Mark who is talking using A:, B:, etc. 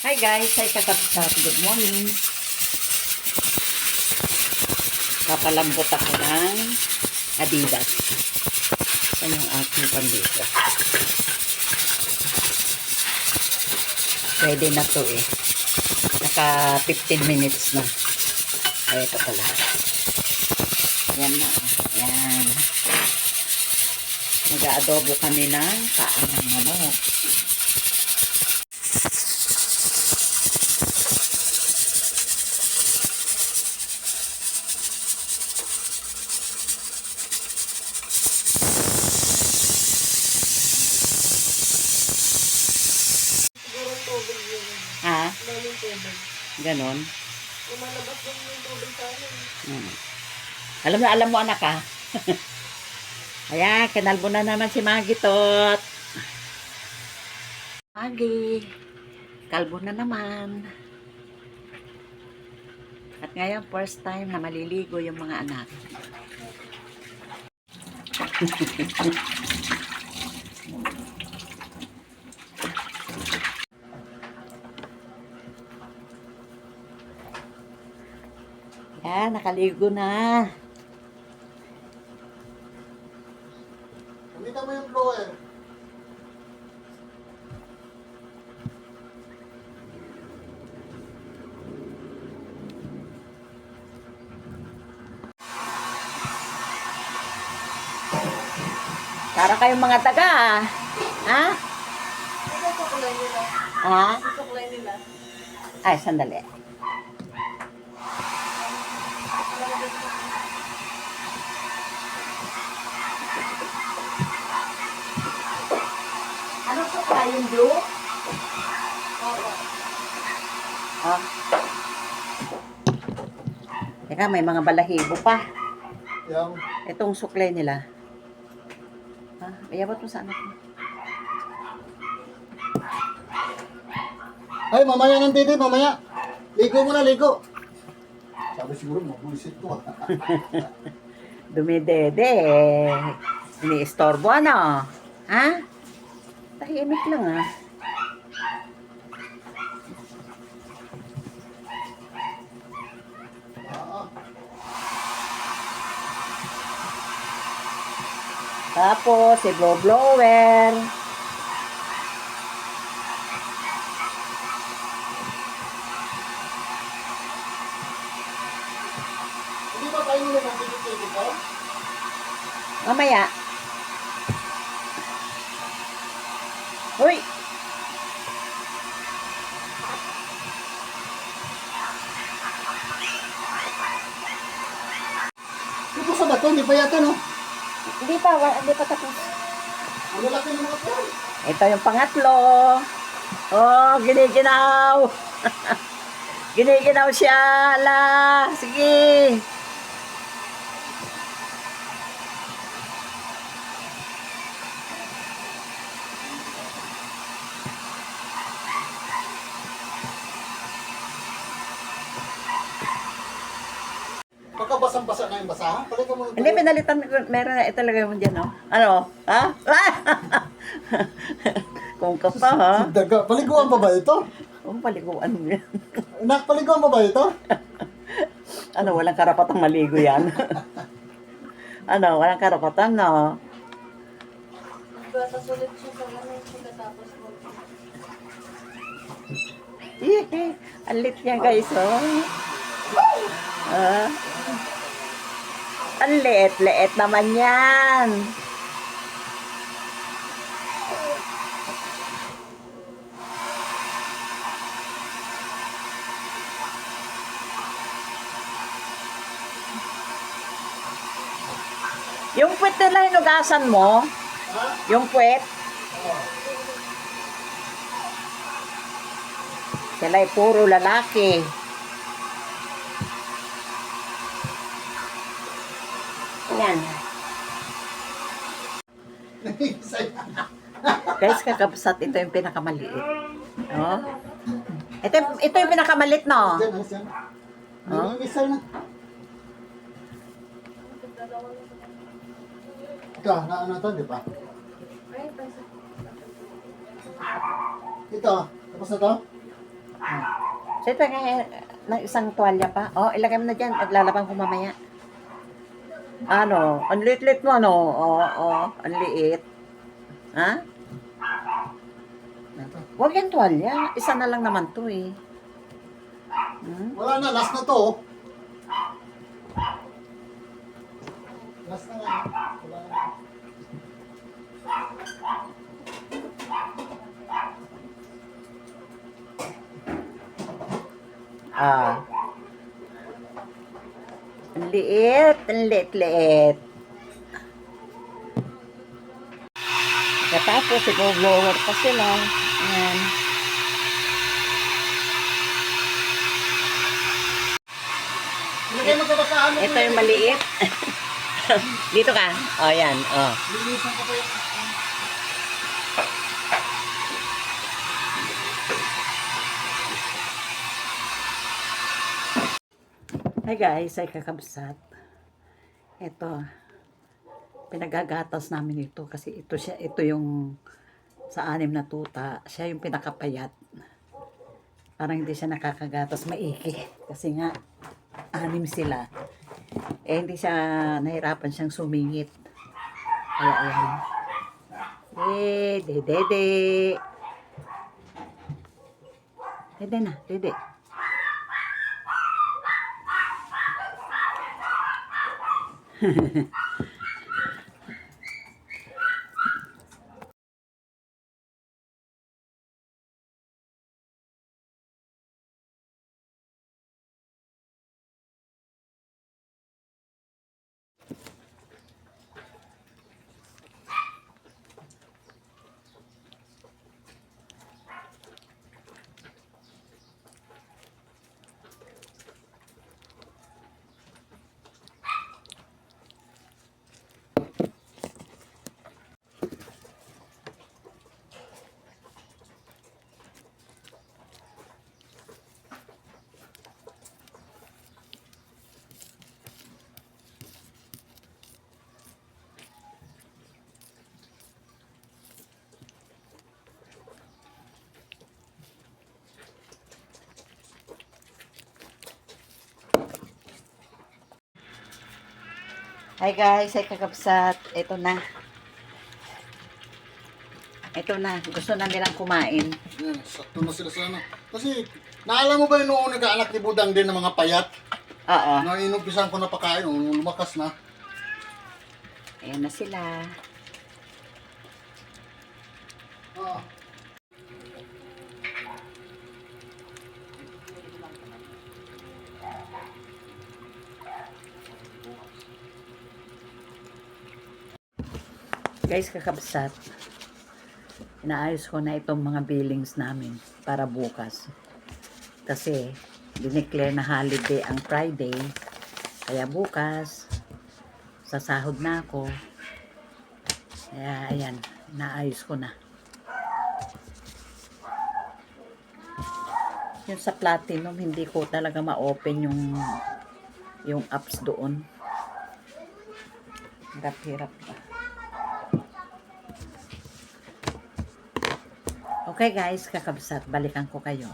A: Hi guys, hi kakapsat. Good morning. Papalambot ako ng Adidas. Yan yung aking pandito. Pwede na to eh. Naka 15 minutes na. Ay, ito pala. Yan na. Yan. Mag-aadobo kami ng paa ng manok. Ha? Ganon.
B: Lumalabas lang yung tubig sa amin.
A: Alam mo anak ha. Ayan, kinalbo na naman si Maggie tot. Maggie, kalbo na naman. At ngayon, first time na maliligo yung mga anak. Yan, nakaligo na.
C: Kumita mo yung blower.
A: Para kayong mga taga, ha?
B: Ito suklay nila.
A: Ha?
B: Ito suklay nila.
A: Ay, sandali. Ano po tayong blue? Oh. Teka, may mga balahibo pa.
C: Yung,
A: Itong suklay nila. Ha? Iyabot mo sa anak mo.
C: ay, mamaya ng titi, mamaya. Ligo mo na, ligo. Sabi siguro, mabulisit ko.
A: Dumidede. Ini-istorbo ano? Ha? Tahimik lang ha. Tapos, i-blower.
C: Hindi ba tayo nila ng titi ko?
A: Mamaya. Uy!
C: Ito sa bato, hindi pa yata, no?
A: Hindi pa tapos.
C: Ang lalaki ng mga tao.
A: Ito yung pangatlo. Oh, giniginaw. Giniginaw siya. Ala, sige.
C: Baka basang-basa na yung basahan. Palika mo yung
A: Hindi, pinalitan. Meron na. Ito lagay mo dyan, oh. Ano? Ha? Kung ka pa, ha?
C: Daga, paliguan pa ba ito?
A: Kung paliguan mo yan.
C: Nak, paliguan pa ba ito?
A: Ano, walang karapatang maligo yan. Ano, walang karapatan, no?
B: Batas ulit siya sa mga pagkatapos mo.
A: Alit niya, guys, oh. Ah. Ang leet naman yan. Yung puwet nila hinugasan mo?
C: Ha?
A: Yung puwet? Sila ay puro lalaki. Yan. Guys, kakabsat, ito yung pinakamaliit. Oh. Ito yung pinakamaliit, no?
C: Diyan, ayos yan.
A: Oh.
C: Yung isa na. Ito, na ano to, di ba?
B: Ay, basta.
C: Ito, tapos na to?
A: Sito nga ng isang tuwalya pa. Oh, ilagay mo na dyan. Naglalaban ko mamaya. Ano? Ang liit-liit mo, ano? Ang liit. Ha? Huwag yan tuwalya. Isa na lang naman to eh. Hmm?
C: Wala na, last na to. Oh. Last na nga. Wala na.
A: Ah. Ang liit. Ang liit-liit. Tapos, i-blower pa sila. Ayan.
C: Ilagay mo sa basahan mo.
A: Ito yung maliit. Dito ka. O, yan. O.
C: Linisan ko pa yung...
A: Hi guys, ay kakabsat. Ito. Pinagagatas namin ito kasi ito yung sa 6 na tuta. Siya yung pinakapayat. Parang hindi siya nakakagatas maiki. Kasi nga, 6 sila. Eh, hindi siya, nahirapan siyang sumingit. Kaya, ayan. Dede. Dede na, dede. Hi guys, ay kakabsat. Ito na. Ito na. Gusto na nilang kumain.
C: Yan, sakto na sila sa ano. Kasi, naalam mo ba yung noong nagkaanak ni Budang din ng mga payat?
A: Oo.
C: Na inumpisan ko na pakain, nung lumakas na.
A: Ayan na sila.
C: Ah.
A: Guys, kakabsat. Inaayos ko na itong mga billings namin para bukas. Kasi, dineclare na holiday ang Friday. Kaya bukas, sasahod na ako. Kaya, ayan, naayos ko na. Yung sa Platinum, hindi ko talaga ma-open yung apps doon. Hirap-hirap pa. Okay guys, kakabsat, balikan ko kayo.